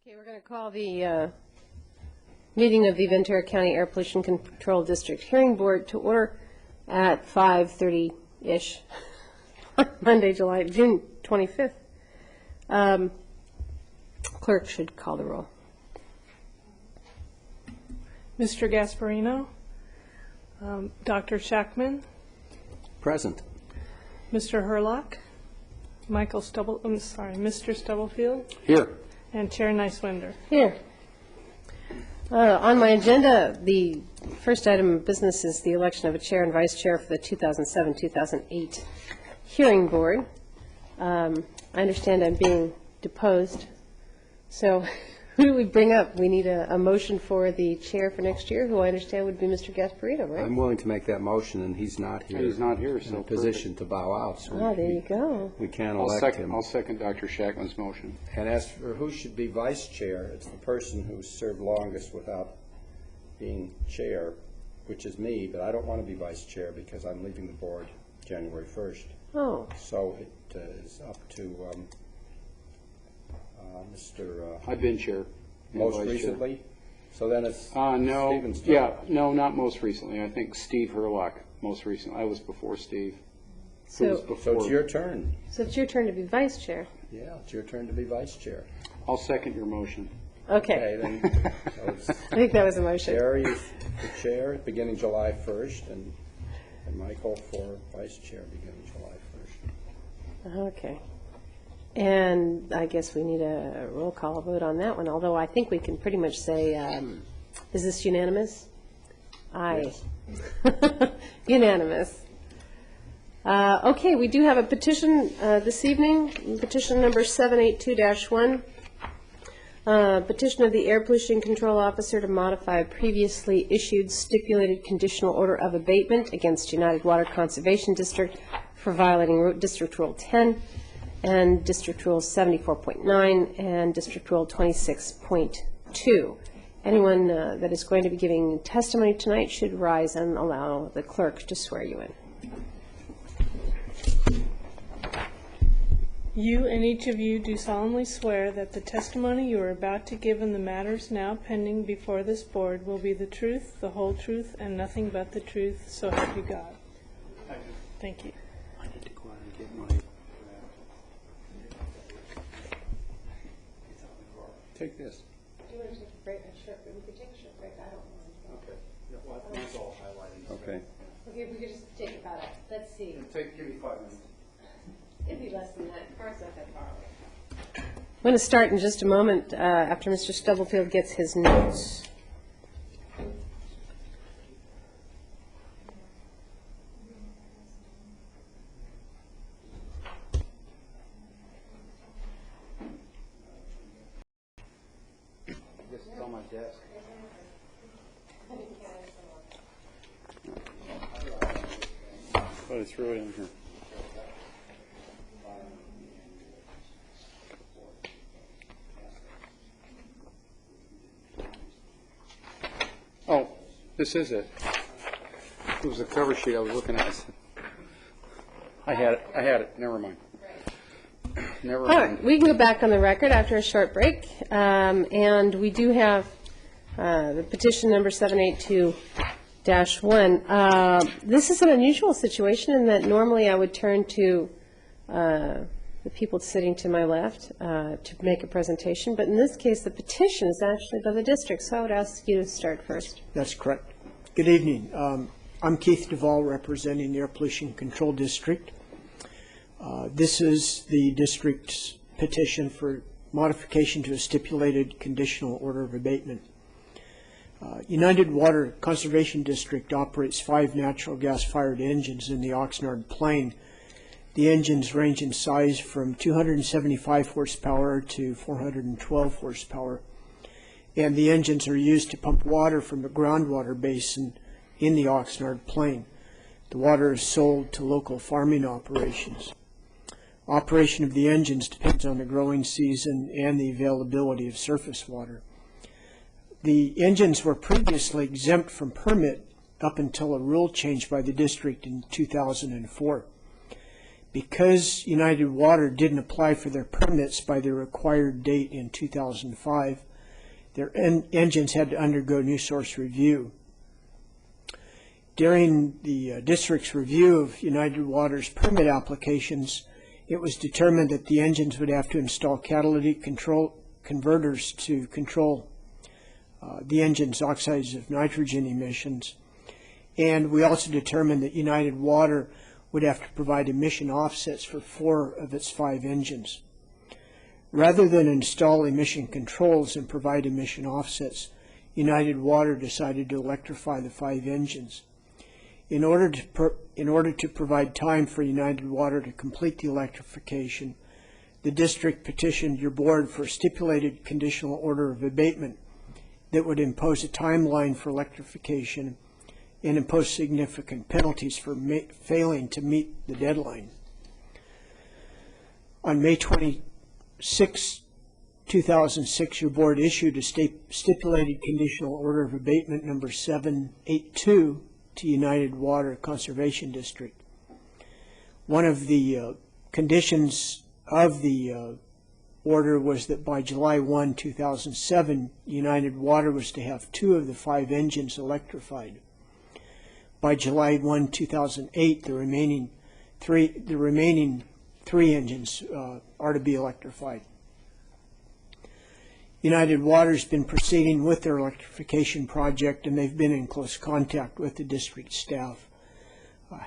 Okay, we're going to call the meeting of the Ventura County Air Pollution Control District Hearing Board to order at 5:30-ish on Monday, June 25th. Clerk should call the roll. Mr. Gasparino, Dr. Shackman, Present. Mr. Herlock, Mr. Stubblefield, Here. and Chair Nicewinder. Here. On my agenda, the first item of business is the election of a chair and vice chair for the 2007-2008 hearing board. I understand I'm being deposed. So who do we bring up? We need a motion for the chair for next year, who I understand would be Mr. Gasparino, right? I'm willing to make that motion, and he's not here. He's not here, so in a position to bow out. So there you go. We can't elect him. I'll second Dr. Shackman's motion. And as for who should be vice chair, it's the person who served longest without being chair, which is me, but I don't want to be vice chair because I'm leaving the board January 1st. Oh. So it is up to Mr. I've been chair. Most vice recently? Chair. So then it's No, Stephen's turn. yeah, no, not most recently. I think Steve Herlock most recently. I was before Steve. So it's your turn. So it's your turn to be vice chair. Yeah, it's your turn to be vice chair. I'll second your motion. Okay. Then, so it's I think that was a motion. Jerry is the chair beginning July 1st, and Michael for vice chair beginning July 1st. Okay. And I guess we need a roll call vote on that one, although I think we can pretty much say, is this unanimous? Aye. Yes. Unanimous. Okay, we do have a petition this evening, petition number 782-1. Petition of the Air Pollution Control Officer to modify a previously issued stipulated conditional order of abatement against United Water Conservation District for violating District Rule 10 and District Rule 74.9 and District Rule 26.2. Anyone that is going to be giving testimony tonight should rise and allow the clerk to swear you in. You and each of you do solemnly swear that the testimony you are about to give in the matters now pending before this board will be the truth, the whole truth, and nothing but the truth, so help you God. I do. Thank you. I need to go out and get my... Take this. Do you want to take a break? We could take a short break. I don't mind. Okay. Yeah, well, that's all highlighting. Okay. Okay, we could just take about it. Let's see. Give me 5 minutes. It'd be less than that. Car's not that far away. I'm going to start in just a moment after Mr. Stubblefield gets his notes. This is on my desk. But it's really in here. Oh, this is it. It was the cover sheet I was looking at. I had it. Never mind. Never All mind. right, we can go back on the record after a short break. And we do have the petition number 782-1. This is an unusual situation in that normally I would turn to the people sitting to my left to make a presentation, but in this case the petition is actually by the district, so I would ask you to start first. That's correct. Good evening. I'm Keith Duvall, representing the Air Pollution Control District. This is the district's petition for modification to a stipulated conditional order of abatement. United Water Conservation District operates 5 natural gas-fired engines in the Oxnard Plain. The engines range in size from 275 horsepower to 412 horsepower, and the engines are used to pump water from a groundwater basin in the Oxnard Plain. The water is sold to local farming operations. Operation of the engines depends on the growing season and the availability of surface water. The engines were previously exempt from permit up until a rule change by the district in 2004. Because United Water didn't apply for their permits by the required date in 2005, their engines had to undergo new source review. During the district's review of United Water's permit applications, it was determined that the engines would have to install catalytic converters to control the engine's oxides of nitrogen emissions. And we also determined that United Water would have to provide emission offsets for 4 of its 5 engines. Rather than install emission controls and provide emission offsets, United Water decided to electrify the 5 engines. In order to provide time for United Water to complete the electrification, the district petitioned your board for a stipulated conditional order of abatement that would impose a timeline for electrification and impose significant penalties for failing to meet the deadline. On May 26, 2006, your board issued a stipulated conditional order of abatement number 782 to United Water Conservation District. One of the conditions of the order was that by July 1, 2007, United Water was to have 2 of the 5 engines electrified. By July 1, 2008, the remaining 3 engines are to be electrified. United Water's been proceeding with their electrification project, and they've been in close contact with the district staff.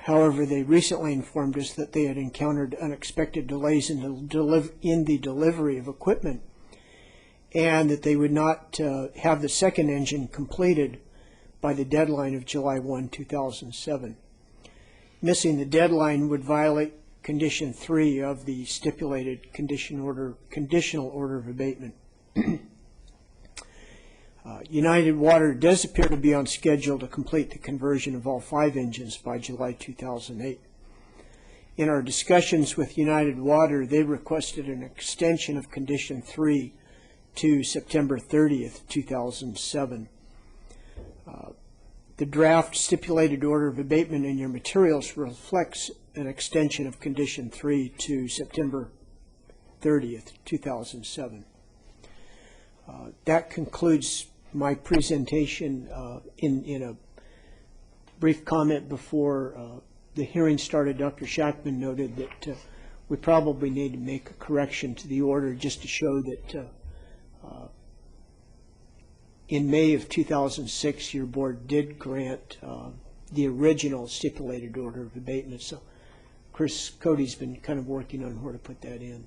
However, they recently informed us that they had encountered unexpected delays in the delivery of equipment, and that they would not have the second engine completed by the deadline of July 1, 2007. Missing the deadline would violate Condition 3 of the stipulated conditional order of abatement. United Water does appear to be on schedule to complete the conversion of all 5 engines by July 2008. In our discussions with United Water, they requested an extension of Condition 3 to September 30th, 2007. The draft stipulated order of abatement in your materials reflects an extension of Condition 3 to September 30th, 2007. That concludes my presentation. In a brief comment before the hearing started, Dr. Shackman noted that we probably need to make a correction to the order just to show that in May of 2006, your board did grant the original stipulated order of abatement. So Chris Cody's been kind of working on where to put that in,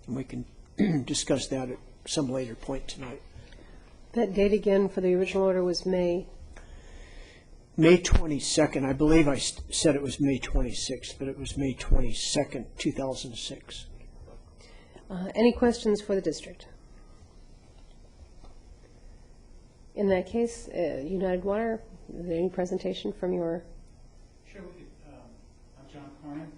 and we can discuss that at some later point tonight. That date again for the original order was May 22nd. I believe I said it was May 26th, but it was May 22nd, 2006. Any questions for the district? In that case, United Water, is there any presentation from your? Sure. I'm John Corman,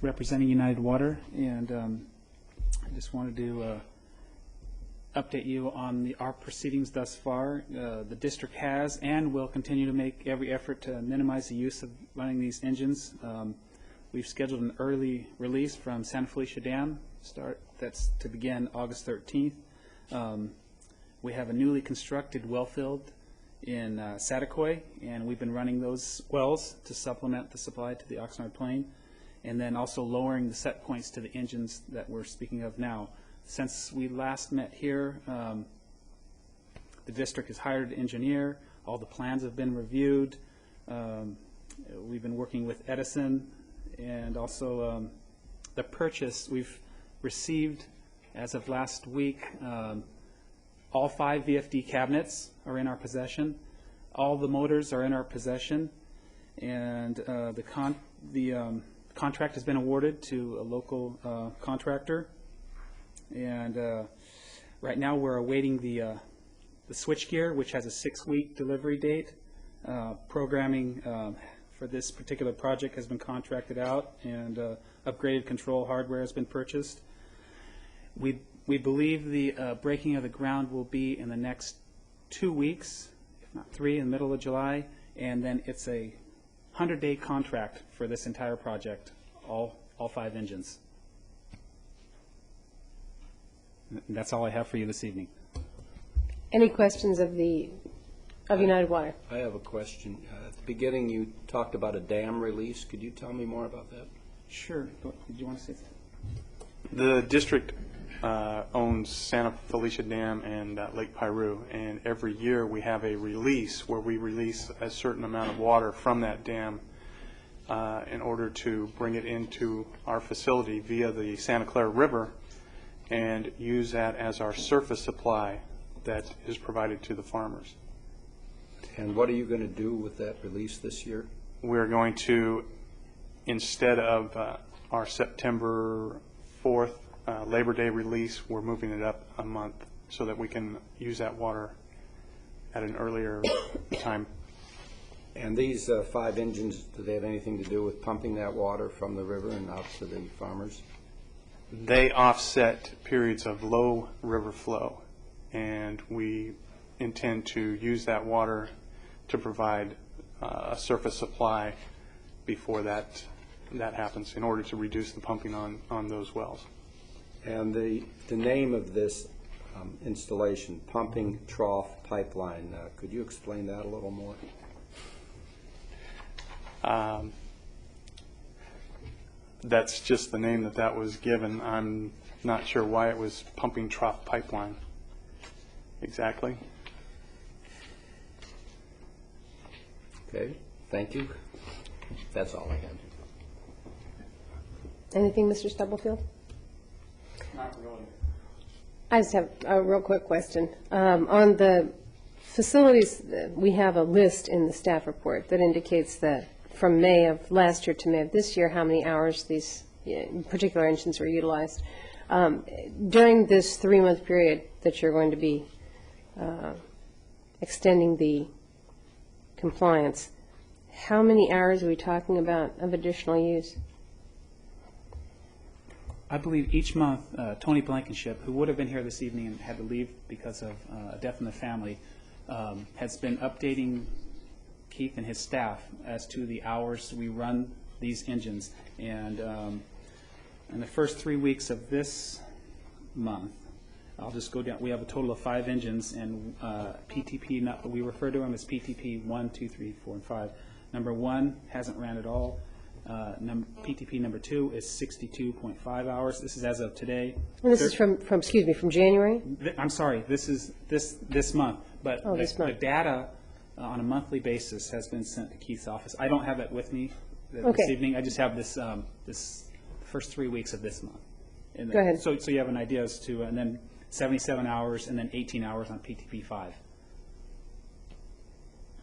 representing United Water, and I just wanted to update you on our proceedings thus far. The district has and will continue to make every effort to minimize the use of running these engines. We've scheduled an early release from Santa Felicia Dam that's to begin August 13th. We have a newly constructed well field in Satakoy, and we've been running those wells to supplement the supply to the Oxnard Plain, and then also lowering the set points to the engines that we're speaking of now. Since we last met here, the district has hired an engineer. All the plans have been reviewed. We've been working with Edison, and also the purchase we've received as of last week. All 5 VFD cabinets are in our possession. All the motors are in our possession, and the contract has been awarded to a local contractor. And right now we're awaiting the switchgear, which has a 6-week delivery date. Programming for this particular project has been contracted out, and upgraded control hardware has been purchased. We believe the breaking of the ground will be in the next 2 weeks, if not 3, in the middle of July, and then it's a 100-day contract for this entire project, all all 5 engines. And that's all I have for you this evening. Any questions of United Water? I have a question. At the beginning, you talked about a dam release. Could you tell me more about that? Sure. Did you want to say something? The district owns Santa Felicia Dam and Lake Piru, and every year we have a release where we release a certain amount of water from that dam in order to bring it into our facility via the Santa Clara River and use that as our surface supply that is provided to the farmers. And what are you going to do with that release this year? We're going to, instead of our September 4th Labor Day release, we're moving it up a month so that we can use that water at an earlier time. And these 5 engines, do they have anything to do with pumping that water from the river and out to the farmers? They offset periods of low river flow, and we intend to use that water to provide a surface supply before that happens in order to reduce the pumping on those wells. And the name of this installation, Pumping Trough Pipeline, could you explain that a little more? That's just the name that was given. I'm not sure why it was Pumping Trough Pipeline exactly. Okay, thank you. That's all I had. Anything, Mr. Stubblefield? Not really. I just have a real quick question. On the facilities, we have a list in the staff report that indicates that from May of last year to May of this year, how many hours these particular engines were utilized. During this 3-month period that you're going to be extending the compliance, how many hours are we talking about of additional use? I believe each month, Tony Blankenship, who would have been here this evening and had to leave because of a death in the family, has been updating Keith and his staff as to the hours we run these engines. And in the first 3 weeks of this month, I'll just go down. We have a total of 5 engines, and PTP, we refer to them as PTP 1, 2, 3, 4, and 5. Number 1 hasn't ran at all. PTP number 2 is 62.5 hours. This is as of today. And this is from January? I'm sorry, this is this month. But this month. the data on a monthly basis has been sent to Keith's office. I don't have it with me Okay. this evening. I just have this first 3 weeks of this month. And Go ahead. So you have an idea as to, and then 77 hours, and then 18 hours on PTP 5.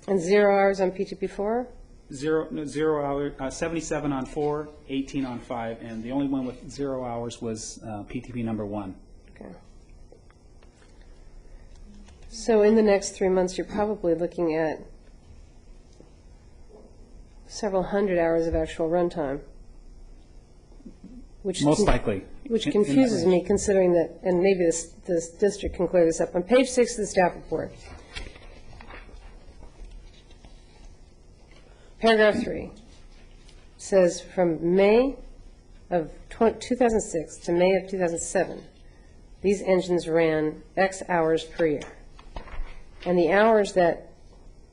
And 0 hours on PTP4? 0 hours, 77 on 4, 18 on 5, and the only one with 0 hours was PTP number 1. Okay. So in the next 3 months, you're probably looking at several hundred hours of actual runtime. Most likely. Which In confuses that range. me, considering that, and maybe this district can clear this up. On page 6 of the staff report, paragraph 3 says from May of 2006 to May of 2007, these engines ran X hours per year. And the hours that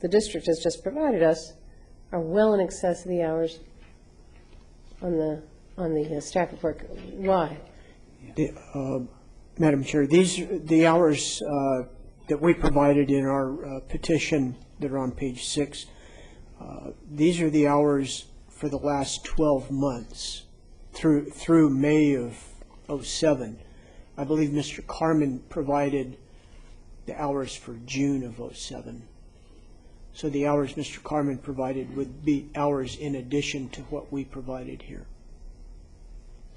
the district has just provided us are well in excess of the hours on the staff report. Why? Madam Chair, the hours that we provided in our petition that are on page 6, these are the hours for the last 12 months through May of '07. I believe Mr. Carmen provided the hours for June of '07. So the hours Mr. Carmen provided would be hours in addition to what we provided here.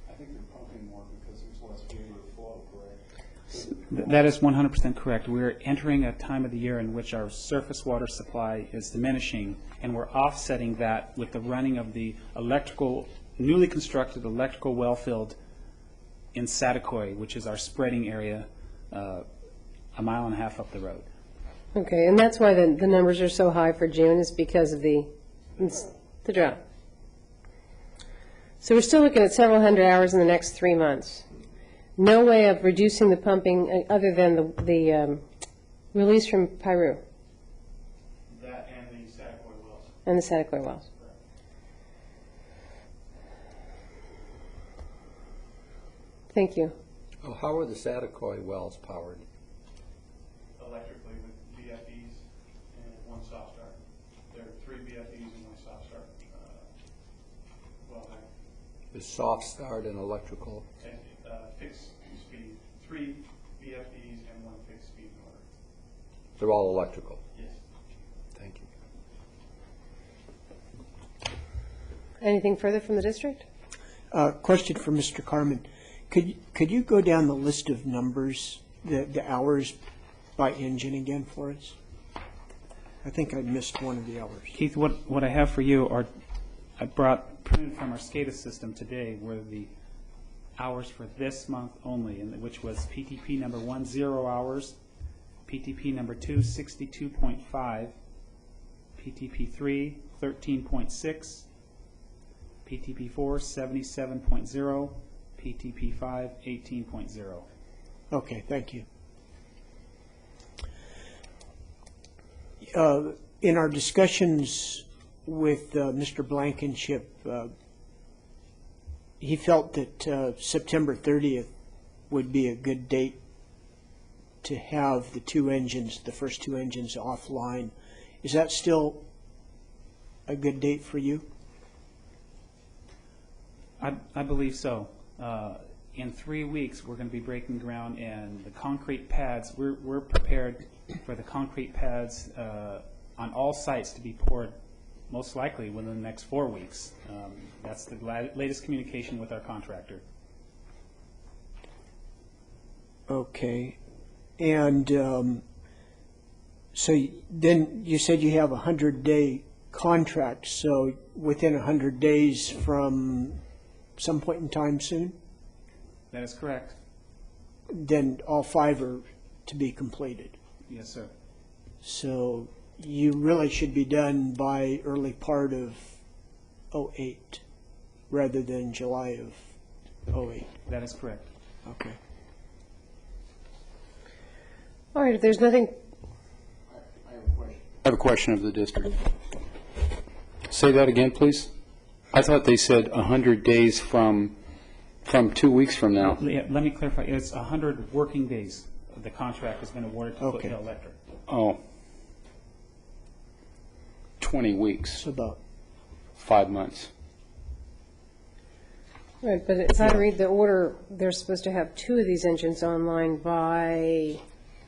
I think they're pumping more because there's less river flow, correct? That is 100% correct. We're entering a time of the year in which our surface water supply is diminishing, and we're offsetting that with the running of the newly constructed electrical well field in Satakoy, which is our spreading area a mile and a half up the road. Okay, and that's why the numbers are so high for June, is because of the drought. So we're still looking at several hundred hours in the next 3 months. No way of reducing the pumping other than the release from Piru That and the static oil wells. and the static oil wells. Thank you. Oh, how are the Satakoy wells powered? Electrically with VFDs and one soft start. There are 3 VFDs and 1 soft start. Well, The soft start and electrical? and fixed speed. 3 VFDs and 1 fixed speed motor. They're all electrical? Yes. Thank you. Anything further from the district? Question for Mr. Carmen. Could you go down the list of numbers, the hours by engine again for us? I think I missed one of the hours. Keith, what I have for you are, I brought printed from our SCADA system today were the hours for this month only, which was PTP number 1, 0 hours, PTP number 2, 62.5, PTP 3, 13.6, PTP 4, 77.0, PTP 5, 18.0. Okay, thank you. In our discussions with Mr. Blankenship, he felt that September 30th would be a good date to have the 2 engines, the first 2 engines offline. Is that still a good date for you? I believe so. In 3 weeks, we're going to be breaking ground, and the concrete pads, we're prepared for the concrete pads on all sites to be poured most likely within the next 4 weeks. That's the latest communication with our contractor. Okay. And so then you said you have a 100-day contract, so within 100 days from some point in time soon, That is correct. then all 5 are to be completed. Yes, sir. So you really should be done by early part of '08 rather than July of '08. That is correct. Okay. All right, if there's nothing, I have a question of the district. Say that again, please. I thought they said 100 days from 2 weeks from now. Let me clarify. It's 100 working days. The contract has been awarded to Okay. Foothill Electric. Oh. 20 weeks, So about 5 months. right, but as I read the order, they're supposed to have 2 of these engines online by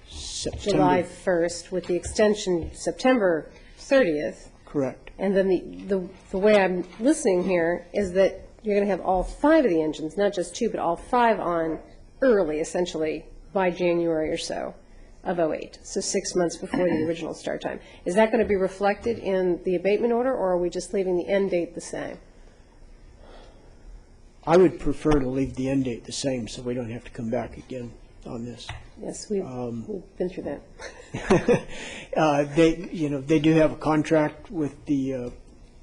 July September. 1st, with the extension September 30th. Correct. And then the way I'm listening here is that you're going to have all 5 of the engines, not just 2, but all 5 on early, essentially, by January or so of '08, so 6 months before the original start time. Is that going to be reflected in the abatement order, or are we just leaving the end date the same? I would prefer to leave the end date the same so we don't have to come back again on this. Yes, we've been through that. They do have a contract with the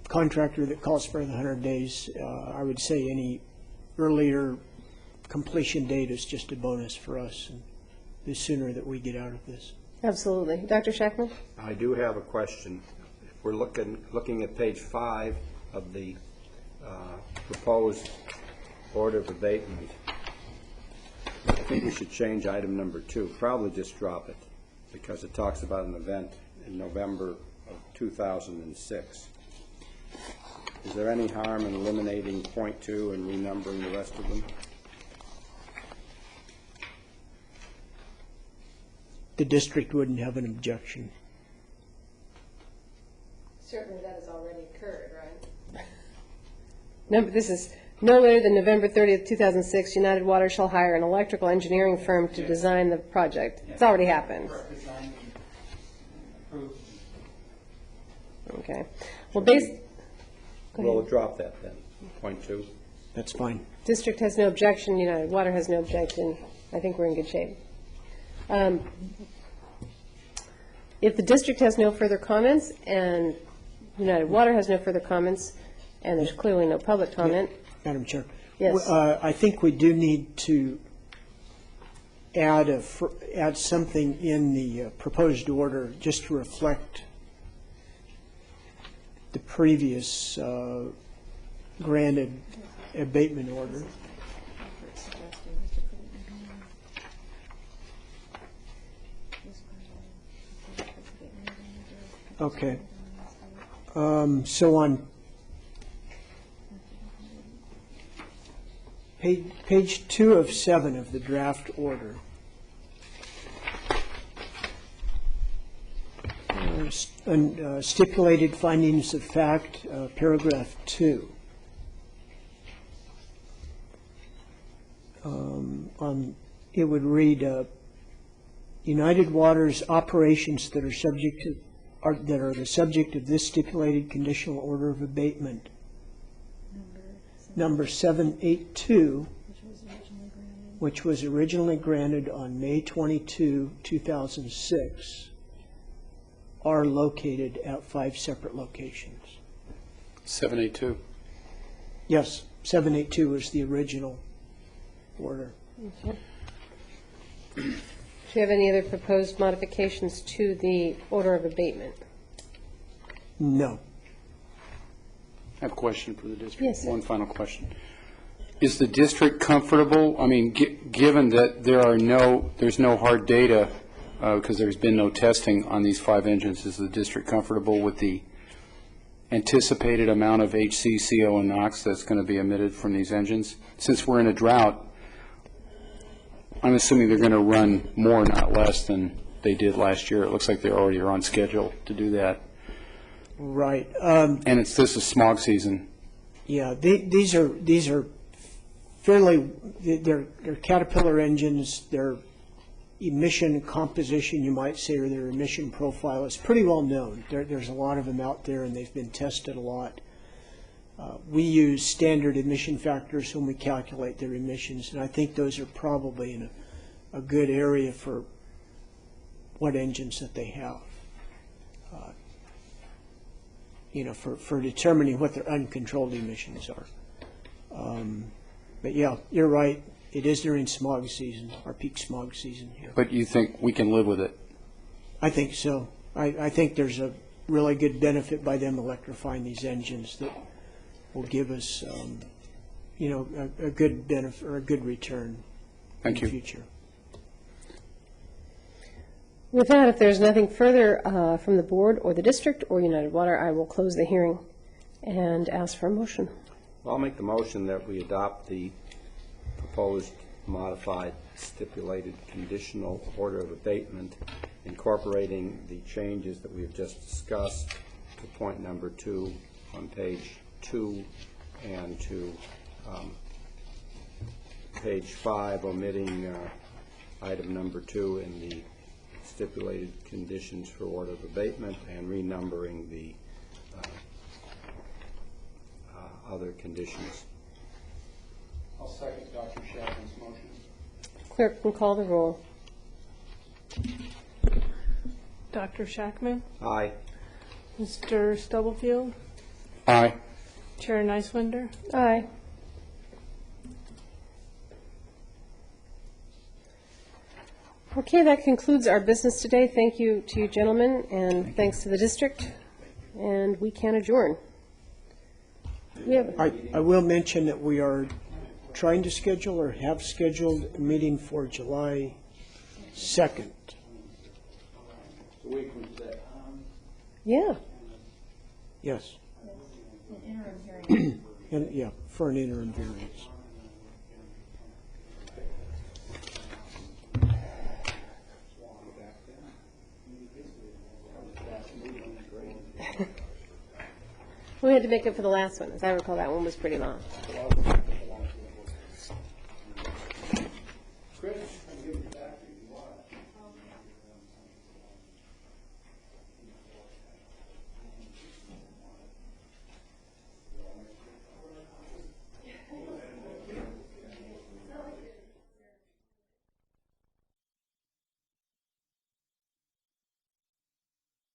contractor that calls for the 100 days. I would say any earlier completion date is just a bonus for us, and the sooner that we get out of this. Absolutely. Dr. Shackman? I do have a question. If we're looking at page 5 of the proposed order of abatement, I think we should change item number 2, probably just drop it, because it talks about an event in November of 2006. Is there any harm in eliminating point 2 and renumbering the rest of them? The district wouldn't have an objection. Certainly that has already occurred, right? No, but this is no later than November 30th, 2006, United Water shall hire an electrical engineering firm to design the project. It's already happened. Okay. Well, We'll drop that then, point 2. That's fine. district has no objection, United Water has no objection. I think we're in good shape. If the district has no further comments and United Water has no further comments, and there's clearly no public comment, Madam Chair. Yes. I think we do need to add something in the proposed order just to reflect the previous granted abatement order. Okay. So on page 2 of 7 of the draft order, stipulated findings of fact, paragraph 2. It would read, United Water's operations that are subject to that are the subject of this stipulated conditional order of abatement, number 782, which was originally granted on May 22, 2006, are located at 5 separate locations. 782. Yes, 782 is the original order. Okay. Do you have any other proposed modifications to the order of abatement? No. I have a question for the district. Yes, sir. One final question. Is the district comfortable, I mean, given that there's no hard data, because there's been no testing on these 5 engines, is the district comfortable with the anticipated amount of HC, CO, and NOx that's going to be emitted from these engines? Since we're in a drought, I'm assuming they're going to run more, not less, than they did last year. It looks like they already are on schedule to do that. Right. And this is smog season. Yeah, these are fairly, they're Caterpillar engines. Their emission composition, you might say, or their emission profile is pretty well known. There's a lot of them out there, and they've been tested a lot. We use standard emission factors when we calculate their emissions, and I think those are probably in a good area for what engines that they have. For determining what their uncontrolled emissions are. But yeah, you're right. It is during smog season, our peak smog season here. But you think we can live with it? I think so. I think there's a really good benefit by them electrifying these engines that will give us, a good benefit or a good return in the future. With that, if there's nothing further from the board or the district or United Water, I will close the hearing and ask for a motion. Well, I'll make the motion that we adopt the proposed modified stipulated conditional order of abatement, incorporating the changes that we have just discussed to point number 2 on page 2 and to page 5, omitting item number 2 in the stipulated conditions for order of abatement and renumbering the other conditions. I'll second Dr. Chapman's motion. Clerk can call the roll. Dr. Shackman? Aye. Mr. Stubblefield? Aye. Chair Neiswinder? Aye. Okay, that concludes our business today. Thank you to you gentlemen, and thanks to the district, and we can adjourn. I will mention that we are trying to schedule or have scheduled a meeting for July 2nd. Yeah. Yes. An interim hearing. Yeah, for an interim variance. We had to make up for the last one. As I recall, that one was pretty long.